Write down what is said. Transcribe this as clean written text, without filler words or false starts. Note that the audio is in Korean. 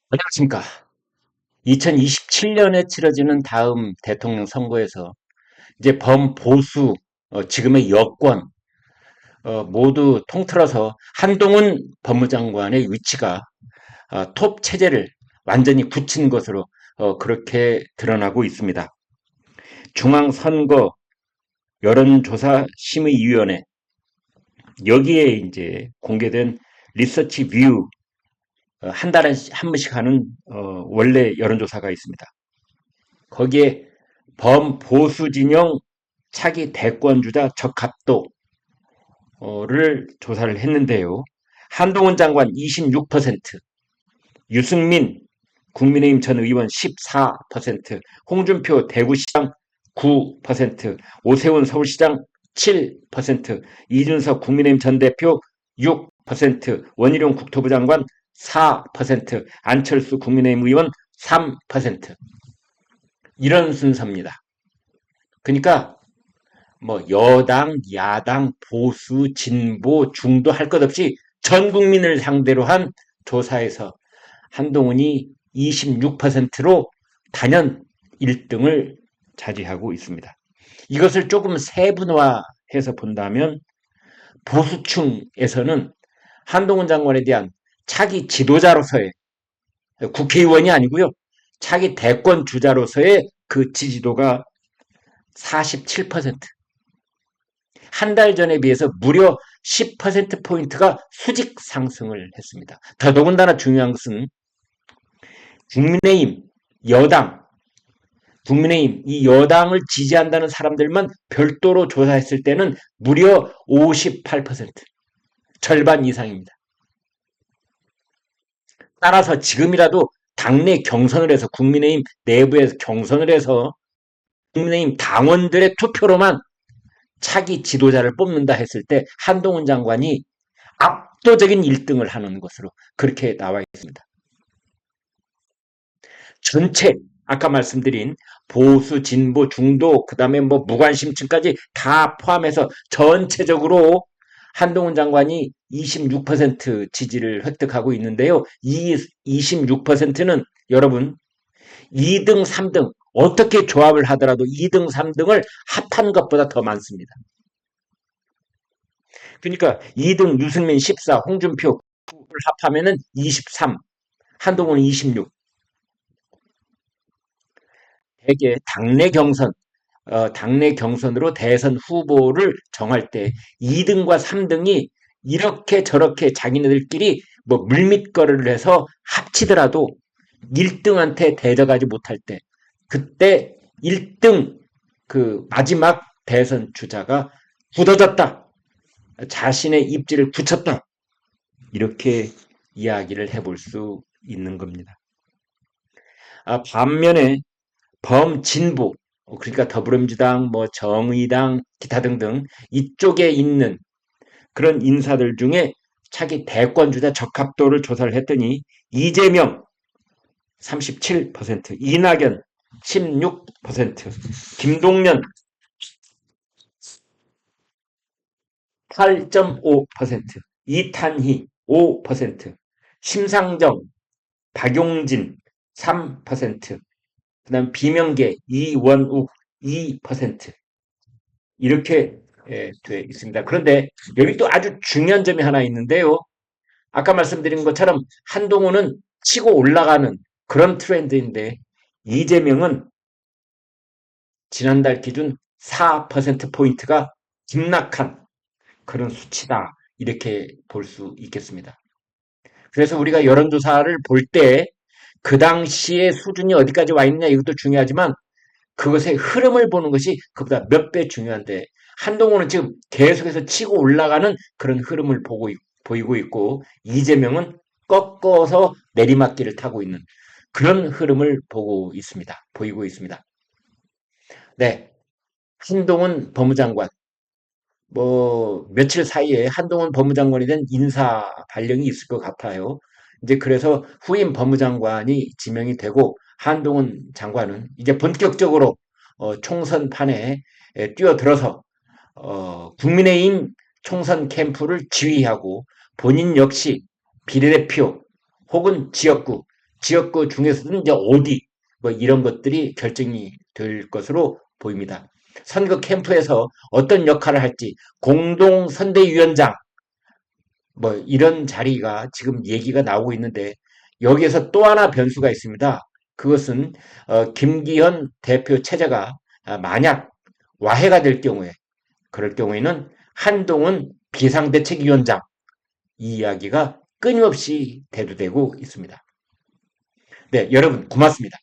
안녕하십니까. 2027년에 치러지는 다음 대통령 선거에서 이제 범보수, 지금의 여권, 모두 통틀어서 한동훈 법무장관의 위치가 톱 체제를 완전히 굳힌 것으로 그렇게 드러나고 있습니다. 중앙선거 여론조사심의위원회, 여기에 이제 공개된 리서치 뷰, 한 달에 한 번씩 하는 원래 여론조사가 있습니다. 거기에 범보수 진영 차기 대권주자 적합도를 조사를 했는데요. 한동훈 장관 26%, 유승민 국민의힘 전 의원 14%, 홍준표 대구시장 9%, 오세훈 서울시장 7%, 이준석 국민의힘 전 대표 6%, 원희룡 국토부 장관 4%, 안철수 국민의힘 의원 3%. 이런 순서입니다. 그러니까 뭐 여당, 야당, 보수, 진보, 중도 할 것 없이 전 국민을 상대로 한 조사에서 한동훈이 26%로 단연 1등을 차지하고 있습니다. 이것을 조금 세분화해서 본다면 보수층에서는 한동훈 장관에 대한 차기 지도자로서의, 국회의원이 아니고요, 차기 대권 주자로서의 그 지지도가 47%, 한 달 전에 비해서 무려 10%포인트가 수직 상승을 했습니다. 더더군다나 중요한 것은 국민의힘, 여당, 국민의힘, 이 여당을 지지한다는 사람들만 별도로 조사했을 때는 무려 58%, 절반 이상입니다. 따라서 지금이라도 당내 경선을 해서, 국민의힘 내부에서 경선을 해서 국민의힘 당원들의 투표로만 차기 지도자를 뽑는다 했을 때 한동훈 장관이 압도적인 1등을 하는 것으로 그렇게 나와 있습니다. 전체 아까 말씀드린 보수, 진보, 중도, 그다음에 뭐 무관심층까지 다 포함해서 전체적으로 한동훈 장관이 26% 지지를 획득하고 있는데요. 이 26%는 여러분 2등, 3등 어떻게 조합을 하더라도 2등, 3등을 합한 것보다 더 많습니다. 그러니까 2등 유승민 14, 홍준표를 합하면은 23, 한동훈은 26. 대개 당내 경선으로 대선 후보를 정할 때 2등과 3등이 이렇게 저렇게 자기네들끼리 뭐 물밑거리를 해서 합치더라도 1등한테 대적하지 못할 때, 그때 1등 그 마지막 대선 주자가 굳어졌다, 자신의 입지를 굳혔다, 이렇게 이야기를 해볼 수 있는 겁니다. 반면에 범진보, 그러니까 더불어민주당, 뭐 정의당, 기타 등등 이쪽에 있는 그런 인사들 중에 차기 대권주자 적합도를 조사를 했더니 이재명 37%, 이낙연 16%, 김동연 8.5%, 이탄희 5%, 심상정, 박용진 3%, 그다음 비명계, 이원욱 2%, 이렇게 돼 있습니다. 그런데 여기 또 아주 중요한 점이 하나 있는데요. 아까 말씀드린 것처럼 한동훈은 치고 올라가는 그런 트렌드인데 이재명은 지난달 기준 4%포인트가 급락한 그런 수치다, 이렇게 볼 수 있겠습니다. 그래서 우리가 여론조사를 볼 때 그 당시의 수준이 어디까지 와 있느냐, 이것도 중요하지만 그것의 흐름을 보는 것이 그보다 몇 배 중요한데, 한동훈은 지금 계속해서 치고 올라가는 그런 흐름을 보이고 있고, 이재명은 꺾어서 내리막길을 타고 있는 그런 흐름을 보이고 있습니다. 네. 한동훈 법무장관, 뭐 며칠 사이에 한동훈 법무장관에 대한 인사 발령이 있을 것 같아요. 이제 그래서 후임 법무장관이 지명이 되고 한동훈 장관은 이제 본격적으로 총선판에 뛰어들어서 국민의힘 총선 캠프를 지휘하고 본인 역시 비례대표 혹은 지역구 중에서는 이제 어디, 뭐 이런 것들이 결정이 될 것으로 보입니다. 선거 캠프에서 어떤 역할을 할지, 공동선대위원장, 뭐 이런 자리가 지금 얘기가 나오고 있는데 여기에서 또 하나 변수가 있습니다. 그것은 김기현 대표 체제가 만약 와해가 될 경우에 그럴 경우에는 한동훈 비상대책위원장 이 이야기가 끊임없이 대두되고 있습니다. 네, 여러분 고맙습니다.